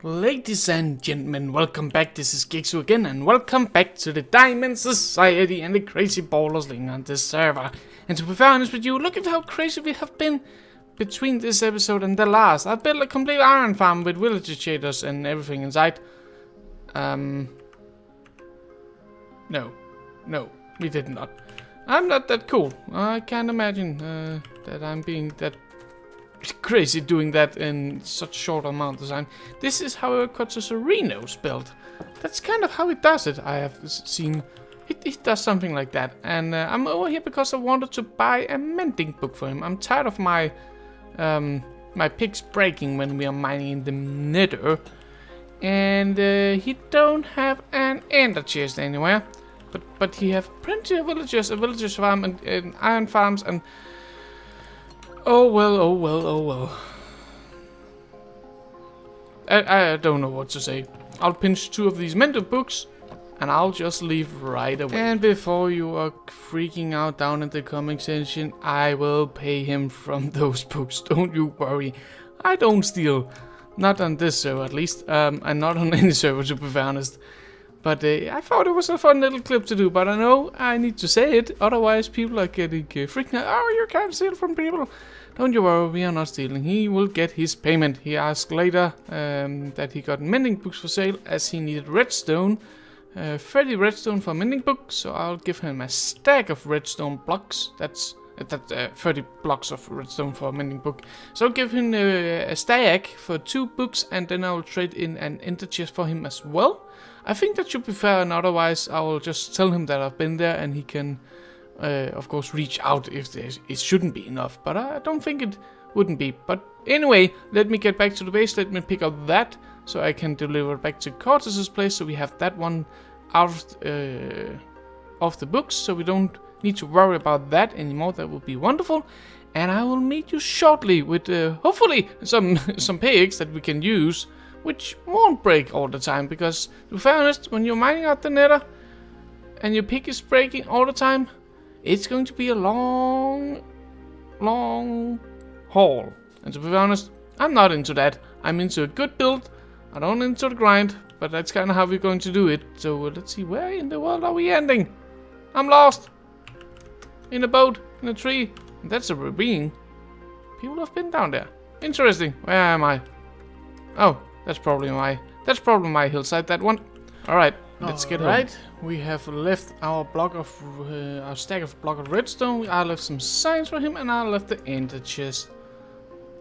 Ladies and gentlemen, welcome back. This is Gixu again, and welcome back to the Diamond Society and the crazy ballers living on this server. And to be very honest with you, look at how crazy we have been between this episode and the last. I built a complete iron farm with villager shaders and everything inside. No, we did not. I'm not that cool. I can't imagine that I'm being that crazy doing that in such short amount of time. This is how a Quartz is built. That's kind of how it does it. I have seen it does something like that. And I'm over here because I wanted to buy a mending book for him. I'm tired of my my picks breaking when we are mining in the nether. And he don't have an ender chest anywhere. But he have plenty of villagers, a villager's farm and iron farms and oh well. I don't know what to say. I'll pinch 2 of these mental books and I'll just leave right away. And before you are freaking out down in the comment section, I will pay him from those books. Don't you worry. I don't steal. Not on this server at least. And not on any server to be honest. But I thought it was a fun little clip to do, but I know I need to say it, otherwise people are getting freaking out. Oh, you can't steal from people. Don't you worry, we are not stealing. He will get his payment. He asked later that he got mending books for sale as he needed redstone. 30 redstone for mending books, so I'll give him a stack of redstone blocks. That's 30 blocks of redstone for a mending book. So I'll give him a stack for 2 books, and then I'll trade in an ender chest for him as well. I think that should be fair, and otherwise I will just tell him that I've been there and he can, of course, reach out if it shouldn't be enough. But I don't think it wouldn't be. But anyway, let me get back to the base. Let me pick up that so I can deliver it back to Quartz's place. So we have that one out of the books, so we don't need to worry about that anymore. That would be wonderful. And I will meet you shortly with hopefully some pigs that we can use, which won't break all the time, because to be honest, when you're mining out the nether and your pick is breaking all the time, it's going to be a long haul. And to be honest, I'm not into that. I'm into a good build. I don't into the grind, but that's kind of how we're going to do it. So let's see, where in the world are we ending? I'm lost. In a boat, in a tree. And that's a ravine. People have been down there. Interesting. Where am I? Oh. That's probably my hillside, that one. Alright, let's get home. We have left our our stack of block of redstone. I left some signs for him and I left the ender chest.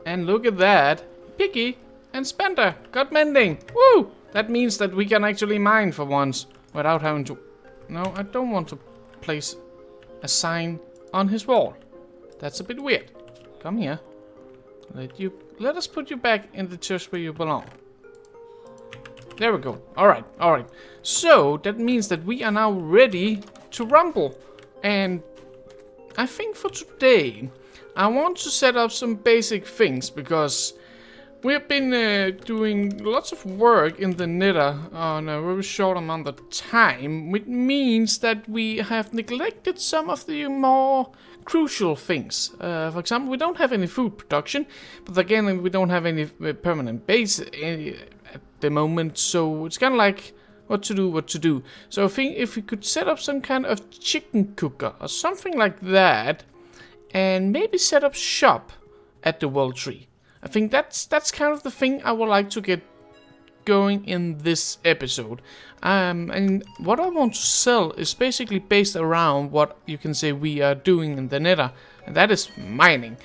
And look at that. Piggy and Spender got mending. Woo! That means that we can actually mine for once without having to... No, I don't want to place a sign on his wall. That's a bit weird. Come here. Let us put you back in the chest where you belong. There we go. Alright. So, that means that we are now ready to rumble. And I think for today, I want to set up some basic things, because we have been doing lots of work in the nether on a very short amount of time, which means that we have neglected some of the more crucial things. For example, we don't have any food production, but again, we don't have any permanent base at the moment, so it's kind of like what to do. So I think if we could set up some kind of chicken cooker or something like that, and maybe set up shop at the world tree. I think that's kind of the thing I would like to get going in this episode. And what I want to sell is basically based around what you can say we are doing in the nether, and that is mining.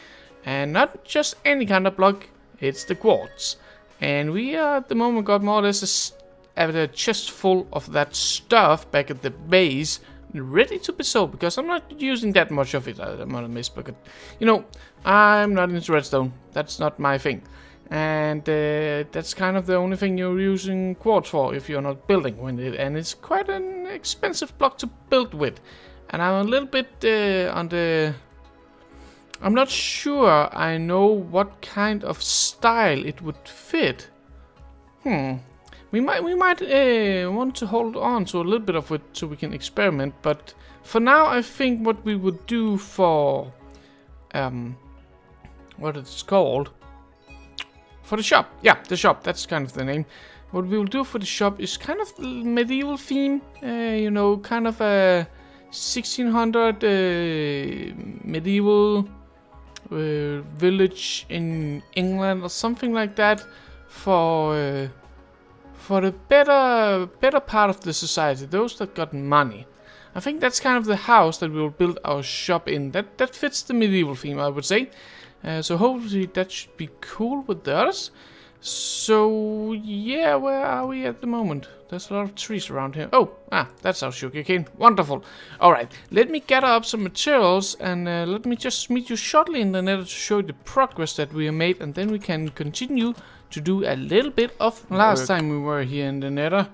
And not just any kind of block, it's the quartz. And we are at the moment got more or less a chest full of that stuff back at the base, ready to be sold, because I'm not using that much of it. I'm on a miss bucket. You know, I'm not into redstone. That's not my thing. And that's kind of the only thing you're using quartz for if you're not building with it. And it's quite an expensive block to build with. And I'm a little bit on the... I'm not sure I know what kind of style it would fit. We might want to hold on to a little bit of it so we can experiment. But for now, I think what we would do for what it's called, For the shop. Yeah, the shop. That's kind of the name. What we will do for the shop is kind of medieval theme. You know, kind of a 1600 medieval village in England or something like that. For the better part of the society, those that got money. I think that's kind of the house that we will build our shop in. That fits the medieval theme, I would say. So hopefully that should be cool with the others. So yeah, where are we at the moment? There's a lot of trees around here. Oh, that's our sugarcane. Wonderful. Alright, let me gather up some materials and let me just meet you shortly in the nether to show you the progress that we have made, and then we can continue to do a little bit of last time we were here in the nether.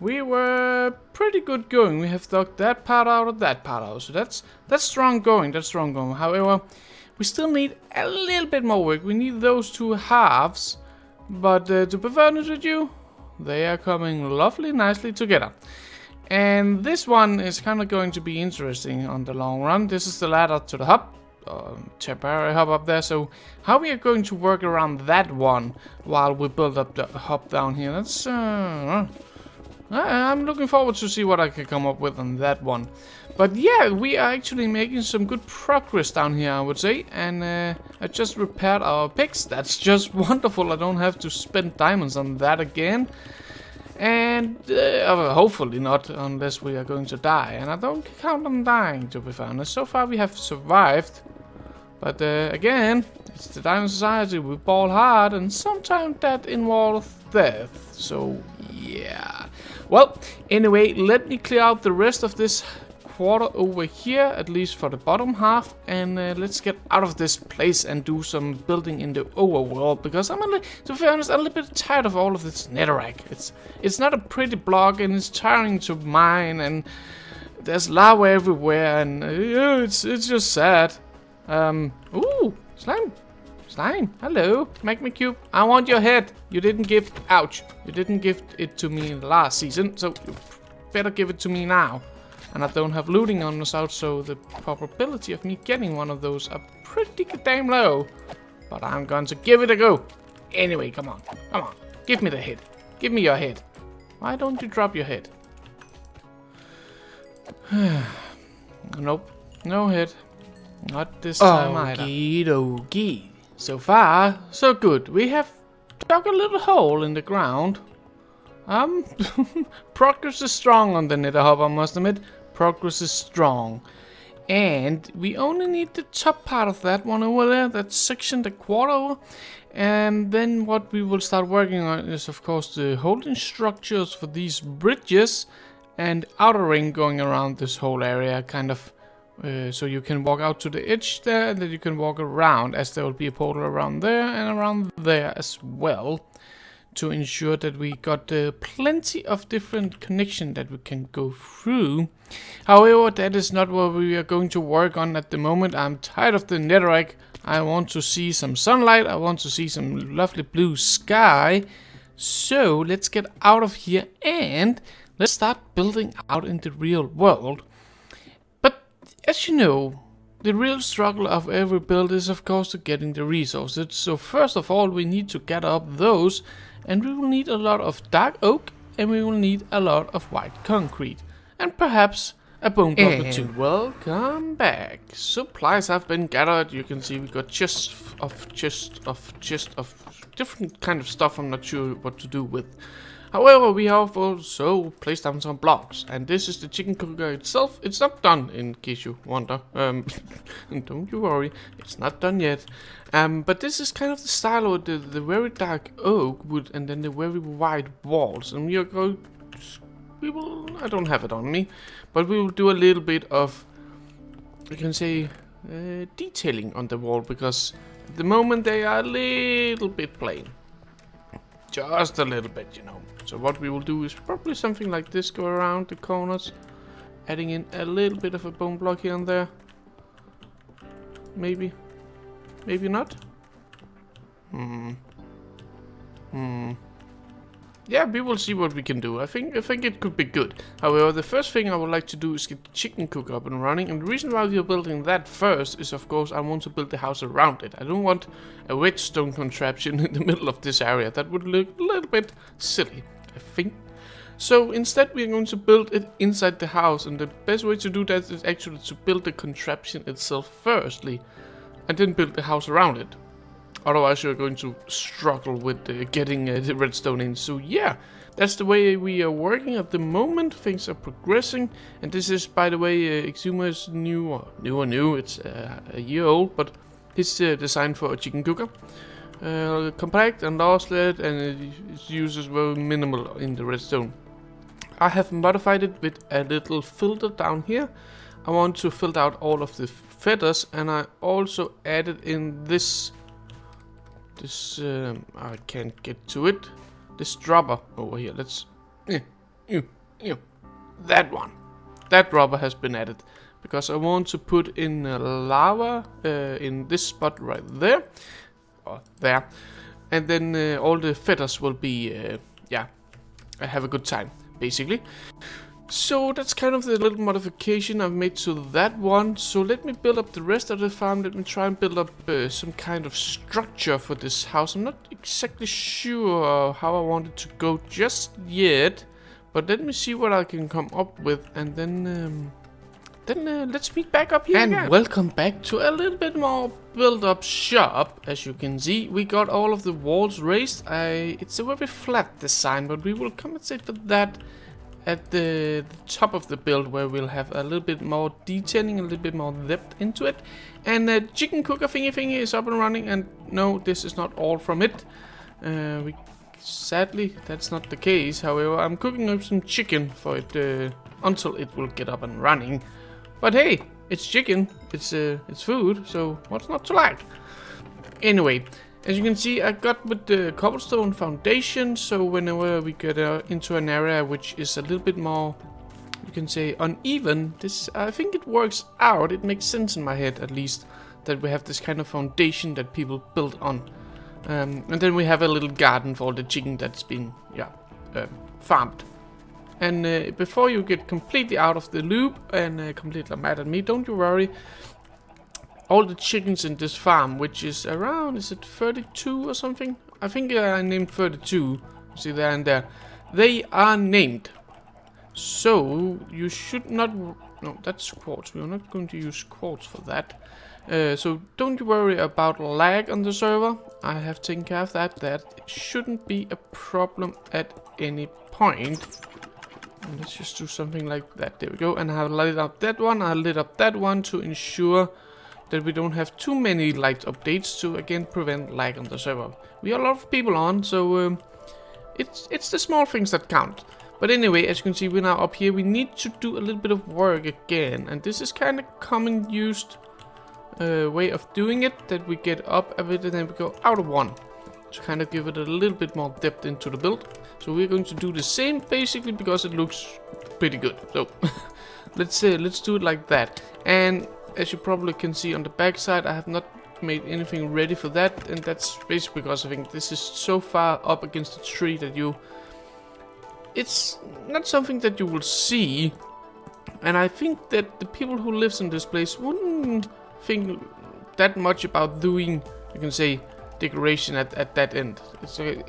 We were pretty good going. We have dug that part out of that part out. So that's strong going. That's strong going. However, we still need a little bit more work. We need those two halves. But to be honest with you, they are coming lovely nicely together. And this one is kind of going to be interesting on the long run. This is the ladder to the hub. Temporary hub up there. So how we are going to work around that one while we build up the hub down here. That's... I'm looking forward to see what I can come up with on that one. But yeah, we are actually making some good progress down here, I would say. And I just repaired our picks. That's just wonderful. I don't have to spend diamonds on that again. And hopefully not, unless we are going to die. And I don't count on dying, to be honest. So far we have survived. But again, it's the Diamond Society. We ball hard, and sometimes that involves death. So yeah. Well, anyway, let me clear out the rest of this quarter over here, at least for the bottom half, and let's get out of this place and do some building in the overworld, because I'm to be honest, a little bit tired of all of this netherrack. It's not a pretty block, and it's tiring to mine, and there's lava everywhere, and it's just sad. Ooh, slime. Slime, hello, magma cube. I want your head. You didn't give, ouch. You didn't give it to me last season, so you better give it to me now. And I don't have looting on the south, so the probability of me getting one of those are pretty damn low. But I'm going to give it a go. Anyway, come on, give me the head. Give me your head. Why don't you drop your head? Nope, no head. Not this time either. Okie. So far, so good. We have dug a little hole in the ground. Progress is strong on the nether hub, I must admit. Progress is strong. And we only need the top part of that one over there, that section, the quarter over. And then what we will start working on is, of course, the holding structures for these bridges and outer ring going around this whole area, kind of. So you can walk out to the edge there, and then you can walk around, as there will be a portal around there and around there as well, to ensure that we got plenty of different connection that we can go through. However, that is not what we are going to work on at the moment. I'm tired of the netherrack. I want to see some sunlight. I want to see some lovely blue sky. So let's get out of here and let's start building out in the real world. As you know, the real struggle of every build is, of course, to getting the resources. So first of all, we need to gather up those, and we will need a lot of dark oak, and we will need a lot of white concrete, and perhaps a bone block or two. Welcome back. Supplies have been gathered. You can see we got chests of different kind of stuff. I'm not sure what to do with. However, we have also placed down some blocks, and this is the chicken cooker itself. It's not done, in case you wonder. Don't you worry, it's not done yet. But this is kind of the style of the very dark oak wood, and then the very wide walls. And we will. I don't have it on me, but we will do a little bit of, you can say, detailing on the wall, because at the moment they are a little bit plain. Just a little bit, you know. So what we will do is probably something like this, go around the corners, adding in a little bit of a bone block here and there. Maybe. Maybe not. yeah, we will see what we can do. I think it could be good. However, the first thing I would like to do is get the chicken cook up and running. And the reason why we are building that first is, of course, I want to build the house around it. I don't want a redstone contraption in the middle of this area. That would look a little bit silly, I think. So instead, we are going to build it inside the house. And the best way to do that is actually to build the contraption itself firstly, and then build the house around it. Otherwise, you're going to struggle with getting the redstone in. So yeah, that's the way we are working at the moment. Things are progressing. And this is, by the way, Exuma's new, it's a year old, but his design for a chicken cooker. Compact and lossless, and it uses very minimal in the redstone. I have modified it with a little filter down here. I want to filter out all of the feathers, and I also added in this... I can't get to it. This dropper over here. Let's... That one. That dropper has been added. Because I want to put in lava in this spot right there. Or there. And then all the feathers will be... I have a good time, basically. So that's kind of the little modification I've made to that one. So let me build up the rest of the farm. Let me try and build up some kind of structure for this house. I'm not exactly sure how I want it to go just yet. But let me see what I can come up with. And then let's meet back up here again. Welcome back to a little bit more build up shop. As you can see, we got all of the walls raised. It's a very flat design, but we will compensate for that at the top of the build, where we'll have a little bit more detailing, a little bit more depth into it. And the chicken cooker thingy is up and running, and no, this is not all from it. Sadly, that's not the case. However, I'm cooking up some chicken for it until it will get up and running. But hey, it's chicken, it's food, so what's not to like? Anyway, as you can see, I got with the cobblestone foundation, so whenever we get into an area which is a little bit more, you can say, uneven, I think it works out. It makes sense in my head, at least, that we have this kind of foundation that people build on. And then we have a little garden for all the chicken that's been, farmed. And before you get completely out of the loop and completely mad at me, don't you worry. All the chickens in this farm, which is around, is it 32 or something? I think I named 32. See there and there. They are named. So you should not... No, that's quartz. We are not going to use quartz for that. So don't you worry about lag on the server. I have taken care of that. That shouldn't be a problem at any point. And let's just do something like that. There we go. And I have lit up that one. I lit up that one to ensure that we don't have too many light updates to again prevent lag on the server. We are a lot of people on, so it's the small things that count. But anyway, as you can see, we're now up here. We need to do a little bit of work again, and this is kind of common used way of doing it, that we get up a bit and then we go out of one to kind of give it a little bit more depth into the build. So we're going to do the same basically because it looks pretty good. So let's do it like that. And as you probably can see on the back side, I have not made anything ready for that, and that's basically because I think this is so far up against the tree that it's not something that you will see, and I think that the people who lives in this place wouldn't think that much about doing, you can say, decoration at that end.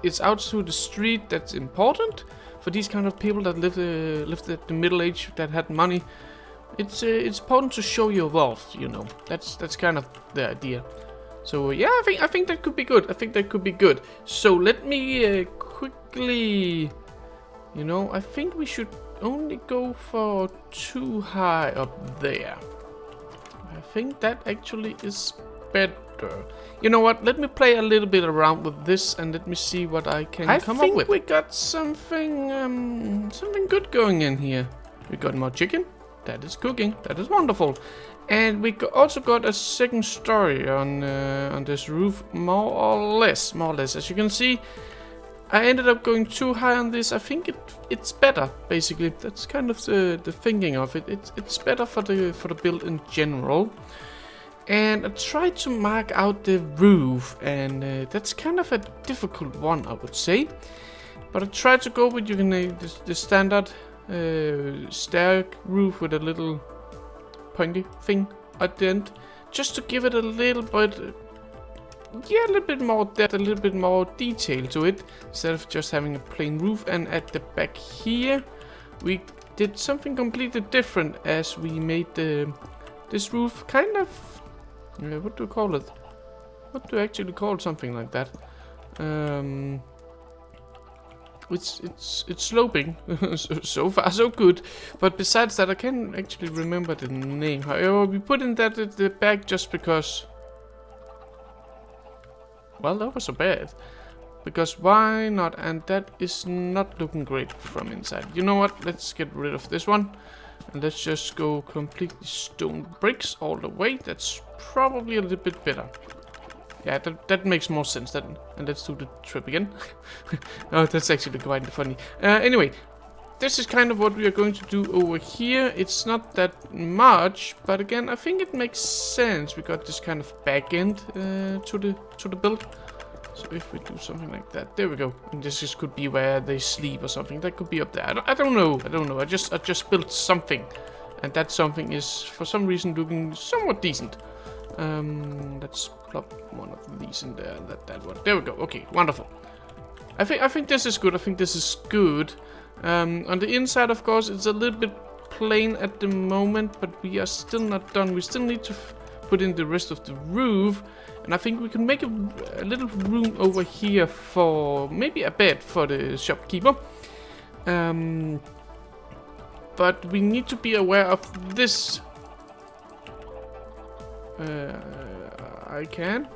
It's out to the street that's important for these kind of people that lived at the middle age, that had money. It's important to show your wealth, you know. That's kind of the idea. So yeah, I think that could be good. I think that could be good. So let me quickly, you know, I think we should only go for too high up there. I think that actually is better. You know what? Let me play a little bit around with this and let me see what I can come up with. I think we got something good going in here. We got more chicken. That is cooking. That is wonderful. And we also got a second story on this roof, more or less. As you can see, I ended up going too high on this. I think it's better, basically. That's kind of the thinking of it. It's better for the build in general. And I tried to mark out the roof, and that's kind of a difficult one, I would say. But I tried to go with the standard stair roof with a little pointy thing at the end, just to give it a little bit, yeah, a little bit more depth, a little bit more detail to it, instead of just having a plain roof. And at the back here, we did something completely different, as we made this roof kind of, what do you call it? What do you actually call something like that? It's sloping. So far so good, but besides that I can't actually remember the name. However, we put in that at the back just because, well, that was so bad, because why not? And that is not looking great from inside. You know what, let's get rid of this one and let's just go completely stone bricks all the way. That's probably a little bit better. Yeah, that makes more sense then. And let's do the trip again. Oh, that's actually quite funny. Anyway, this is kind of what we are going to do over here. It's not that much, but again, I think it makes sense. We got this kind of back end to the build. So if we do something like that, there we go. And this could be where they sleep or something. That could be up there. I don't know. I just built something, and that something is for some reason looking somewhat decent. Let's plop one of these in there, and that one. There we go. Okay, wonderful. I think this is good. I think this is good. On the inside, of course, it's a little bit plain at the moment, but we are still not done. We still need to put in the rest of the roof, and I think we can make a little room over here for maybe a bed for the shopkeeper. But we need to be aware of this. I can.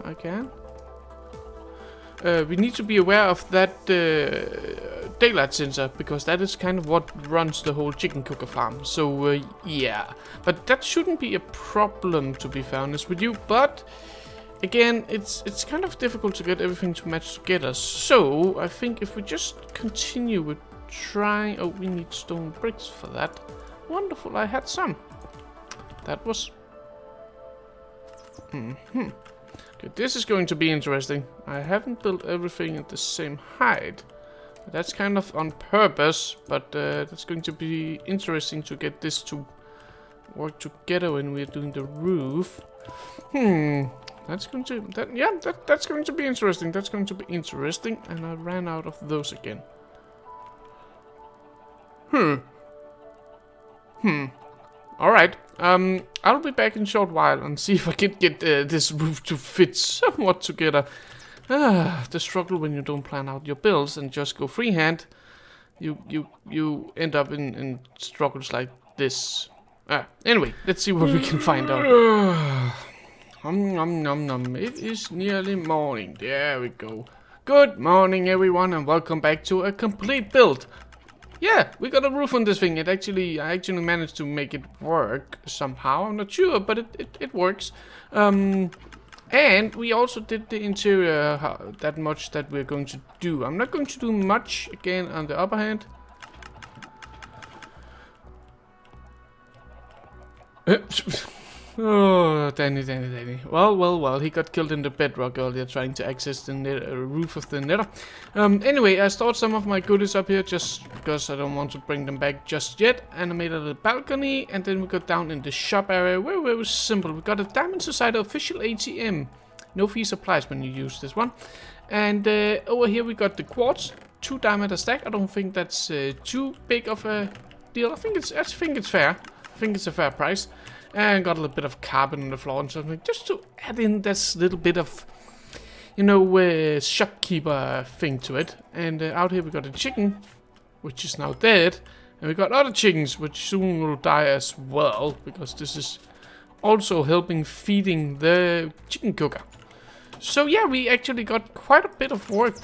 We need to be aware of that daylight sensor, because that is kind of what runs the whole chicken cooker farm. So yeah, but that shouldn't be a problem, to be fair honest with you. But again, it's kind of difficult to get everything to match together. So I think if we just continue with trying, oh, we need stone bricks for that. Wonderful, I had some. That was. Okay, this is going to be interesting. I haven't built everything at the same height. That's kind of on purpose, but that's going to be interesting to get this to work together when we're doing the roof. That's going to that's going to be interesting. That's going to be interesting, and I ran out of those again. Alright, I'll be back in a short while and see if I can get this roof to fit somewhat together. The struggle when you don't plan out your builds and just go freehand. You end up in struggles like this. Anyway, let's see what we can find out. It is nearly morning. There we go. Good morning, everyone, and welcome back to a complete build. Yeah, we got a roof on this thing. I actually managed to make it work somehow. I'm not sure, but it works. And we also did the interior that much that we're going to do. I'm not going to do much again on the upper hand. Oh, Danny. Well, he got killed in the bedrock earlier trying to access the roof of the nether. Anyway, I stored some of my goodies up here just because I don't want to bring them back just yet. And I made a little balcony, and then we got down in the shop area where it was simple. We got a Diamond Society official ATM. No fee applies when you use this one. And over here we got the Quartz, 2 diamond a stack. I don't think that's too big of a deal. I think it's fair. I think it's a fair price. And got a little bit of carbon on the floor and something, just to add in this little bit of, you know, shopkeeper thing to it. And out here we got a chicken, which is now dead. And we got other chickens, which soon will die as well, because this is also helping feeding the chicken cooker. So yeah, we actually got quite a bit of work.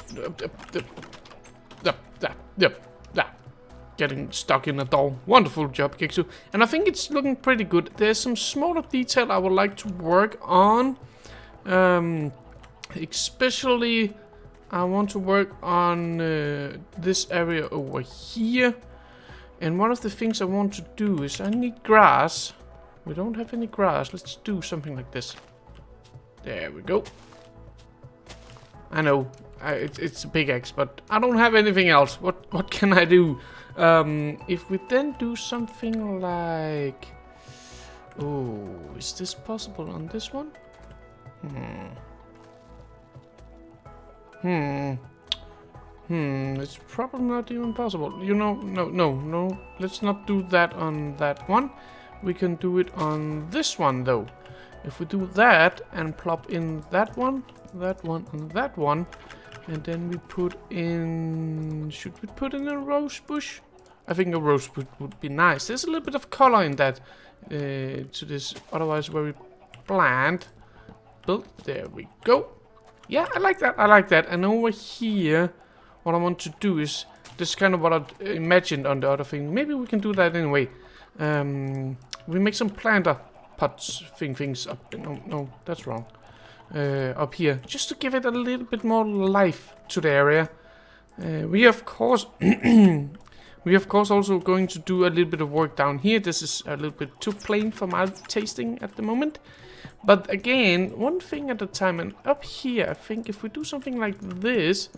Getting stuck in a door. Wonderful job, Keksu. And I think it's looking pretty good. There's some smaller detail I would like to work on. Especially, I want to work on this area over here. And one of the things I want to do is I need grass. We don't have any grass. Let's do something like this. There we go. I know, it's a pickaxe, but I don't have anything else. What can I do? If we then do something like... Oh, is this possible on this one? It's probably not even possible. You know, no. Let's not do that on that one. We can do it on this one, though. If we do that and plop in that one, and that one, and then we put in... Should we put in a rose bush? I think a rose bush would be nice. There's a little bit of color in that to this otherwise very bland build. There we go. Yeah, I like that. And over here, what I want to do is this kind of what I imagined on the other thing. Maybe we can do that anyway. We make some planter pots things up. No, that's wrong. Up here, just to give it a little bit more life to the area. We of course also going to do a little bit of work down here. This is a little bit too plain for my tasting at the moment. But again, one thing at a time. And up here, I think if we do something like this,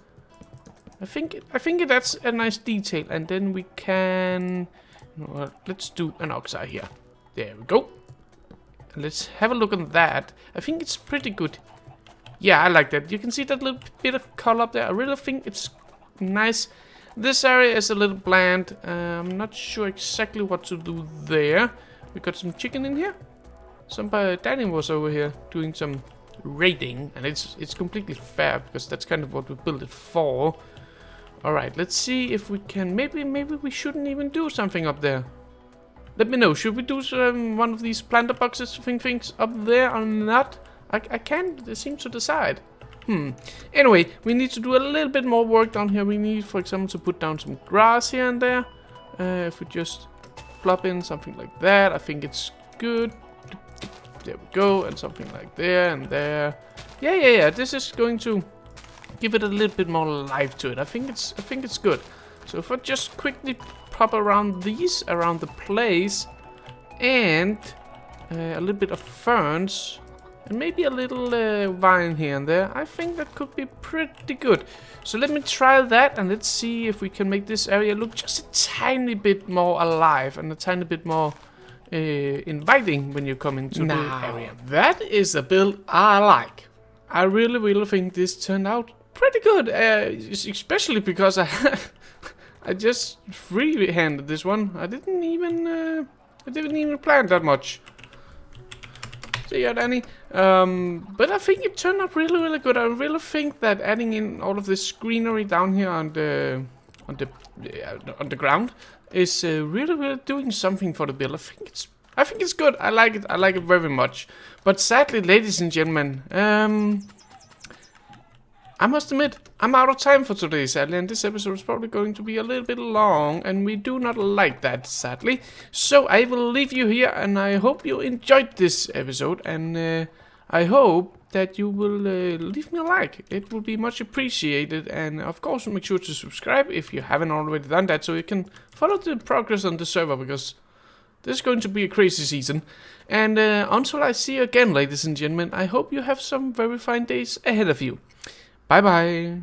I think that's a nice detail. And then we can, you know what, let's do an oxeye here. There we go. And let's have a look on that. I think it's pretty good. Yeah, I like that. You can see that little bit of color up there. I really think it's nice. This area is a little bland. I'm not sure exactly what to do there. We got some chicken in here. Danny was over here doing some raiding, and it's completely fair because that's kind of what we built it for. All right, let's see if we can. Maybe we shouldn't even do something up there. Let me know. Should we do one of these planter boxes things up there or not? I can't seem to decide. Anyway, we need to do a little bit more work down here. We need, for example, to put down some grass here and there. If we just plop in something like that, I think it's good. There we go, and something like there and there. Yeah. This is going to give it a little bit more life to it. I think it's good. So if I just quickly pop around these around the place, and a little bit of ferns. And maybe a little vine here and there. I think that could be pretty good. So let me try that and let's see if we can make this area look just a tiny bit more alive and a tiny bit more inviting when you come into the area. That is a build I like. I really think this turned out pretty good. Especially because I just free-handed this one. I didn't even plan that much. See ya, Danny. But I think it turned out really good. I really think that adding in all of this greenery down here on the ground is really doing something for the build. I think it's good. I like it very much. But sadly, ladies and gentlemen, I must admit, I'm out of time for today, sadly, and this episode is probably going to be a little bit long, and we do not like that, sadly. So I will leave you here, and I hope you enjoyed this episode, and I hope that you will leave me a like. It will be much appreciated, and of course, make sure to subscribe if you haven't already done that, so you can follow the progress on the server, because this is going to be a crazy season. And until I see you again, ladies and gentlemen, I hope you have some very fine days ahead of you. Bye bye.